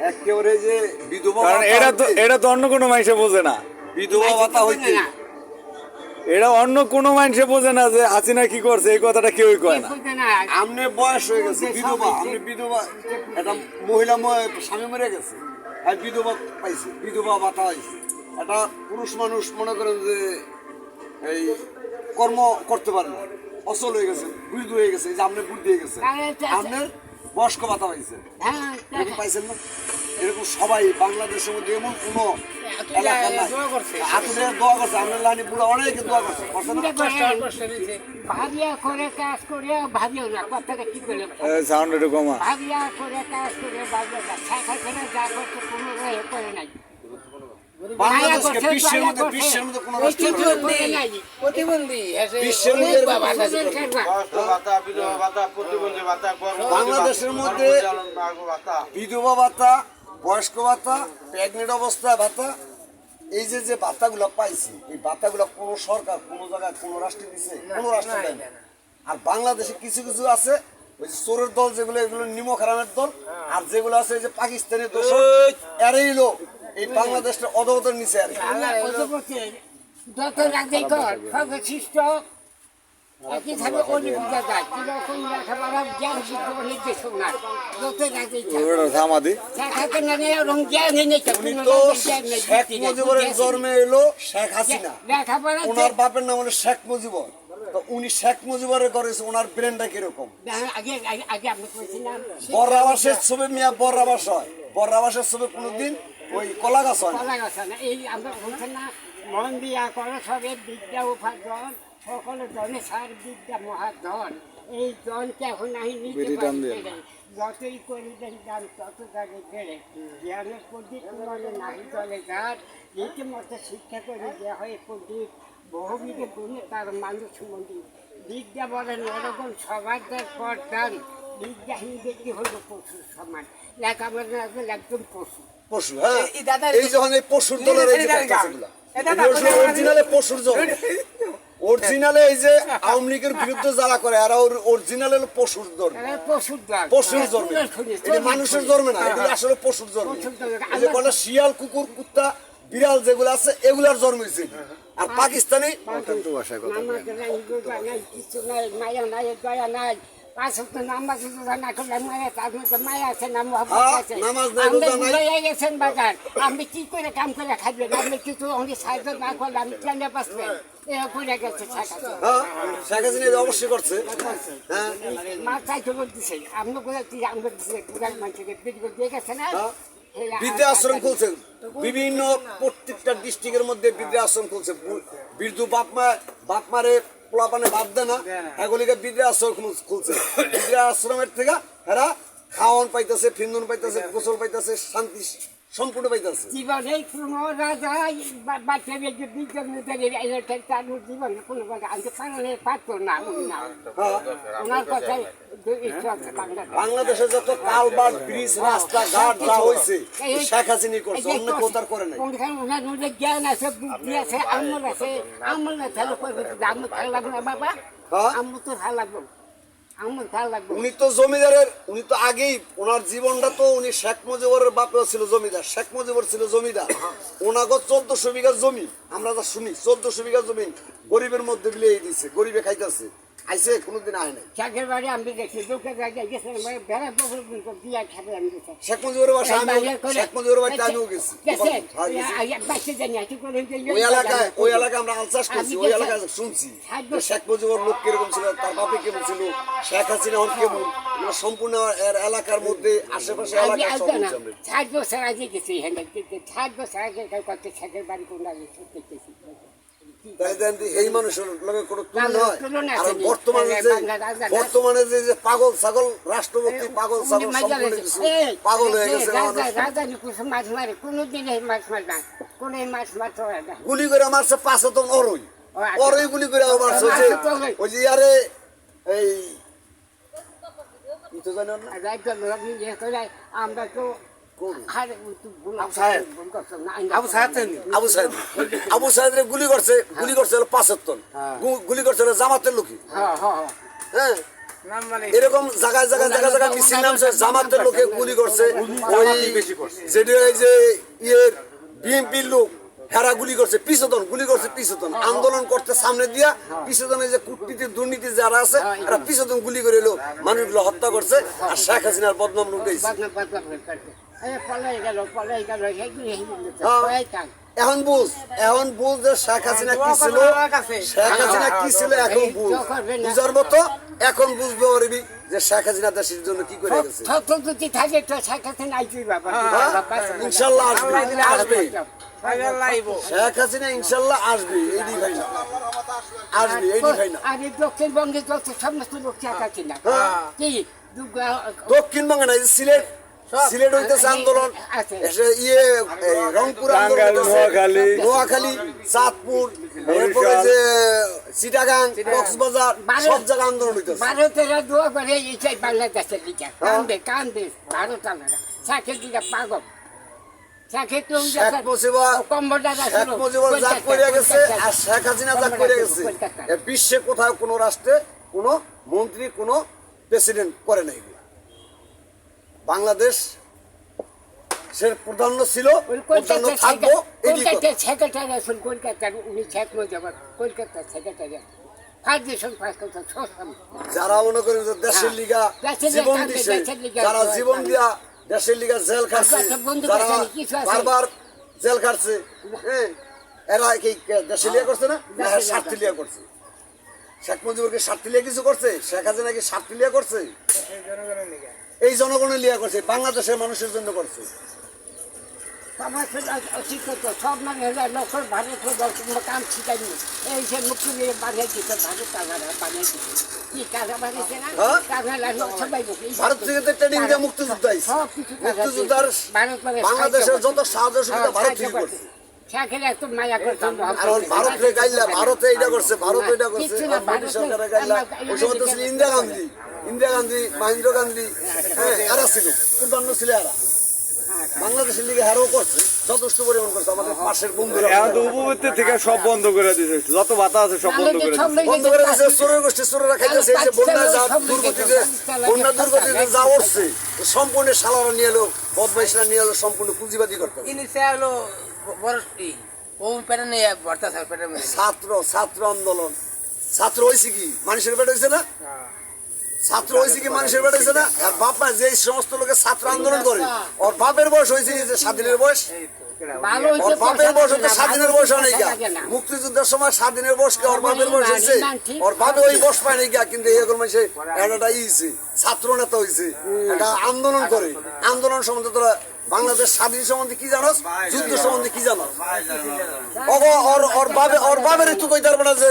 একেবারে যে বিধবা কারণ এটা তো অন্য কোনো মানুষে বোঝে না। বিধবা ভাতা হইতে এটা অন্য কোনো মানুষে বোঝে না যে হাসিনা কি করছে, এই কথাটা কেউই কয় না। আমনে বয়স হয়ে গেছে বিধবা, আপনি বিধবা একটা মহিলা স্বামী মরে গেছে আর বিধবা পাইছে, বিধবা ভাতা হয়েছে। একটা পুরুষ মানুষ মনে করেন যে এই কর্ম করতে পারে না, অচল হয়ে গেছে, বৃদ্ধ হয়ে গেছে, এই যে আপনার বুদ্ধি হয়ে গেছে, আপনার বয়স্ক ভাতা পাইছে, এরকম পাইছেন না? এরকম সবাই বাংলাদেশের মধ্যে এমন কোনো এলাকা নাই হাতুড়ে দোয়া করছে, আপনার লাইনে বুড়া অনেকে দোয়া করছে, ভাবিয়া করে কাজ করে ভাবিও না কথাটা কি করে সাউন্ড একটু কমা। ভাবিয়া করে কাজ করে ভাবিও না শাখা যা করছে কোনো করে নাই। বাংলাদেশকে বিশ্বের মধ্যে কোনো প্রতিবন্ধী বাংলাদেশের মধ্যে বিধবা ভাতা, বয়স্ক ভাতা, প্রেগনেন্ট অবস্থায় ভাতা, এই যে ভাতাগুলো পাইছি, এই ভাতাগুলো কোনো সরকার কোনো জায়গায় কোনো রাষ্ট্রে দিছে, কোনো রাষ্ট্র দেয় না। আর বাংলাদেশে কিছু কিছু আছে ওই যে চোরের দল, যেগুলো এগুলো নিমক হারামের দল, আর যেগুলো আছে এই যে পাকিস্তানের দোষ, এরাই লোক এই বাংলাদেশটা অধপতন নিচে আর যত রাজ্যে কর সর্বশিষ্ট একইভাবে অনিবিধা যায় কিরকম লেখাপড়া জ্ঞান শিক্ষক নির্দেশ না যত রাজ্যে থামাদি শেখাতে না নিয়ে ওরকম জ্ঞান নেই। উনি তো শেখ মুজিবুরের জন্মে এলো শেখ হাসিনা, লেখাপড়া ওনার বাপের নাম হলো শেখ মুজিবুর। তো উনি শেখ মুজিবুরের করেছে, ওনার ব্রেনটা কিরকম? আগে আগে আপনি বলছিলাম বর্রাবাসের ছবি মিয়া বর্রাবাস হয়, বর্রাবাসের ছবি কোনোদিন ওই কলা গাছ হয় না। কলা গাছ না, এই আমরা বলছি না মন দিয়া করে সবে বিদ্যা উপার্জন সকলের জনে সার বিদ্যা মহাধন, এই জনকে এখন আমি নিতে পারি যতই করিবেন দান তত জাগে ফেরে জ্ঞানের প্রদীপ মানে নাহি জলে ঘাট রীতিমতো শিক্ষা করে দেওয়া হয় প্রদীপ বহুবিধে গুণে তার মানুষ মন্দির বিদ্যা বলেন এরকম সবার পর দান বিদ্যাহীন ব্যক্তি হল পশুর সমান লেখাপড়া একদম পশু পশু। হ্যাঁ, এই যখন এই পশুর দলের এই যে কথাগুলো অরিজিনালে পশুর দল, অরিজিনালে এই যে আওয়ামী লীগের বিরুদ্ধে যারা করে এরা অরিজিনাল হলো পশুর দল, পশুর জন্মে, এটা মানুষের জন্মে না, এগুলো আসলে পশুর জন্মে। এই যে কটা শিয়াল, কুকুর, কুত্তা, বিড়াল যেগুলো আছে এগুলার জন্ম হয়েছে। আর পাকিস্তানি ভাষায় কথা কিছু নাই, মায়া নাই, দয়া নাই, নামাজ না করলে মায়া তার মধ্যে মায়া আছে না মহব্বত আছে। গেছেন বাজার আপনি কি করে কাম করে খাবেন, আপনি কিছু সাহায্য না করলে আমি কেন বাঁচবেন করে গেছে শেখ হাসিনা অবশ্যই করছে। মা চাইতে বলতেছে আপনি করে আমরা মানুষকে দিয়ে গেছে না বৃদ্ধা আশ্রম খুলছে, বিভিন্ন প্রত্যেকটা ডিস্ট্রিক্টের মধ্যে বৃদ্ধা আশ্রম খুলছে। বৃদ্ধ বাপ মারে পোলাপানে বাদ দেয় না, এগুলিকে বৃদ্ধা আশ্রম খুলছে। বৃদ্ধা আশ্রমের থেকে এরা খাওয়ান পাইতেছে, ফিন্দন পাইতেছে, গোসল পাইতেছে, শান্তি সম্পূর্ণ পাইতেছে। জীবনে কোনো রাজা বাচ্চা জীবন কোনো আনতে পারলে পারতো না ওনার কথাই। বাংলাদেশে যত কালবার, ব্রিজ, রাস্তা ঘাট যা হয়েছে শেখ হাসিনা করছে, অন্য কোথার করে নাই। ওনার মধ্যে জ্ঞান আছে, বুদ্ধি আছে, আমল আছে, আমল না তাহলে আমল ভালো লাগবে না বাবা, আমল তো ভালো লাগবে, আমল ভালো লাগবে। উনি তো জমিদারের, উনি তো আগেই ওনার জীবনটা তো উনি শেখ মুজিবুরের বাপেও ছিল জমিদার, শেখ মুজিবুর ছিল জমিদার। ওনাকে 1400 বিঘা জমি, আমরা যা শুনি 1400 বিঘা জমি গরিবের মধ্যে বিলিয়ে দিচ্ছে, গরিবে খাইতেছে। আইসে কোনোদিন আয় নাই। চাকের বাড়ি আমি দেখছি লোকের জায়গায় গেছে বেড়া বছর দিয়া খাবে আমি গেছি শেখ মুজিবুরের বাসা, শেখ মুজিবুরের বাড়িতে আমিও গেছি। ওই এলাকায় আমরা আল চাষ করছি, ওই এলাকায় শুনছি শেখ মুজিবুর লোক কিরকম ছিল, তার বাপে কেমন ছিল, শেখ হাসিনা কেমন, সম্পূর্ণ এলাকার মধ্যে আশেপাশে এলাকায় সব শুনছি আমরা। 60 বছর আগে গেছি, 60 বছর আগে কত শেখের বাড়ি কোন দেখতেছি। এই মানুষের লগে কোনো তুলনা হয়? আর বর্তমানে যে পাগল ছাগল রাষ্ট্রপতি, পাগল ছাগল সম্পূর্ণ কিছু পাগল হয়ে গেছে। মাছ মারে কোনোদিন মাছ মারে না, কোন মাছ মারতে হয় না। গুলি করে মারছে 5 ton অরই, অরই গুলি করে মারছে। ওই যে আরে এই তো জানেন না, আমরা তো আবু সাহেদ গুলি করছে, গুলি করছে 5 ton, গুলি করছে জামাতের লোকই। হ্যাঁ, এরকম জায়গায় জায়গায় জায়গায় জায়গায় মিছিল নামছে, জামাতের লোকে গুলি করছে, ওই যেটি এই যে ইয়ের বিএনপির লোক হেরা গুলি করছে, পিছতন গুলি করছে, পিছতন আন্দোলন করতে সামনে দিয়া পিছতনে যে কূটনীতি দুর্নীতি যারা আছে এরা পিছতন গুলি করে এলো, মানুষগুলো হত্যা করছে আর শেখ হাসিনার বদনাম লুটাইছে। এখন বুঝ যে শেখ হাসিনা কি ছিল, শেখ হাসিনা কি ছিল এখন বুঝ, বুঝার মতো এখন বুঝতে পারবি যে শেখ হাসিনা দেশের জন্য কি করে গেছে। ইনশাল্লাহ আসবে, আসবে শেখ হাসিনা, ইনশাল্লাহ আসবে, এইটি ভাই না, আসবে এইটি ভাই না। দক্ষিণবঙ্গে যত সমস্ত লোক শেখ হাসিনা কি দক্ষিণবঙ্গে না, এই যে সিলেট, সিলেট হইতেছে আন্দোলন, ইয়ে রংপুর আন্দোলন, নোয়াখালী, চাঁদপুর, এরপরে যে চিটাগাং, কক্সবাজার, সব জায়গায় আন্দোলন হইতেছে। ভারতের দোয়া করে এই বাংলাদেশের দিকে কান্দে কান্দে ভারত আলাদা শেখের দিকে পাগল। শেখ মুজিবুর যা করে গেছে আর শেখ হাসিনা যা করে গেছে, বিশ্বে কোথাও কোনো রাষ্ট্রে কোনো মন্ত্রী কোনো প্রেসিডেন্ট করে নাই। বাংলাদেশ সে প্রাধান্য ছিল, প্রাধান্য থাকবো। সেক্রেটারি আছেন কলকাতার, উনি শেখ মুজিবুর কলকাতার সেক্রেটারি, যারা মনে করেন যে দেশের লিগা জীবন দিছে, যারা জীবন দিয়া দেশের লিগা জেল খাচ্ছে, যারা বারবার জেল খাচ্ছে, এরা কি দেশের লিগা করছে না, স্বার্থ লিগা করছে। শেখ মুজিবুরকে স্বার্থ লিগা কিছু করছে, শেখ হাসিনা কি স্বার্থ লিগা করছে? এই জনগণের লিগা করছে, বাংলাদেশের মানুষের জন্য করছে। সব মানে লোকের ভারত কাম শিখাইনি, এই যে মুক্তি নিয়ে বানিয়ে দিতে ভারত বানিয়ে দিতে কি কাজা বানিয়েছে না, সবাই ভারত থেকে ট্রেনিং দিয়ে মুক্তিযুদ্ধ আইছে, মুক্তিযুদ্ধের বাংলাদেশের যত সাহায্য সুবিধা ভারত থেকে করছে। ভারত গাইলা, ভারতে এটা করছে, ভারত এটা করছে, মোদী সরকারের গাইলা। ওই সময় তো ছিল ইন্দিরা গান্ধী, ইন্দিরা গান্ধী, মহেন্দ্র গান্ধী, হ্যাঁ এরা ছিল, পূর্বান্ন ছিল এরা। বাংলাদেশের লিগে হারও করছে, যথেষ্ট পরিমাণ করছে আমাদের পাশের বন্ধুরা। এখন তো উপবৃত্তি থেকে সব বন্ধ করে দিয়েছে, যত ভাতা আছে সব বন্ধ করে দিয়েছে, বন্ধ করে দিয়েছে। চোরের গোষ্ঠী চোরেরা খাইতেছে। এই যে বন্যা যা দুর্গতিতে, বন্যা দুর্গতিতে যা উঠছে সম্পূর্ণ সালারা নিয়ে এলো, বদমাইশরা নিয়ে এলো, সম্পূর্ণ পুঁজিবাদী করতে। ছাত্র আন্দোলন, ছাত্র হয়েছে কি মানুষের পেট হয়েছে না, ছাত্র হয়েছে কি মানুষের পেট হয়েছে না। আর বাপা যে সমস্ত লোকে ছাত্র আন্দোলন করে, ওর বাপের বয়স হয়েছে যে স্বাধীনের বয়স, ওর বাপের বয়স হচ্ছে স্বাধীনের বয়স অনেক। মুক্তিযুদ্ধের সময় স্বাধীনের বয়সকে ওর বাপের বয়স হয়েছে, ওর বাপে ওই বয়স পায় নাকি। কিন্তু এরকম মানুষের একটা ইয়েছে, ছাত্র নেতা হয়েছে, একটা আন্দোলন করে। আন্দোলন সম্বন্ধে তোরা বাংলাদেশ স্বাধীন সম্বন্ধে কি জানোস, যুদ্ধ সম্বন্ধে কি জানো? ওর বাপের একটু কইতে পারবে না যে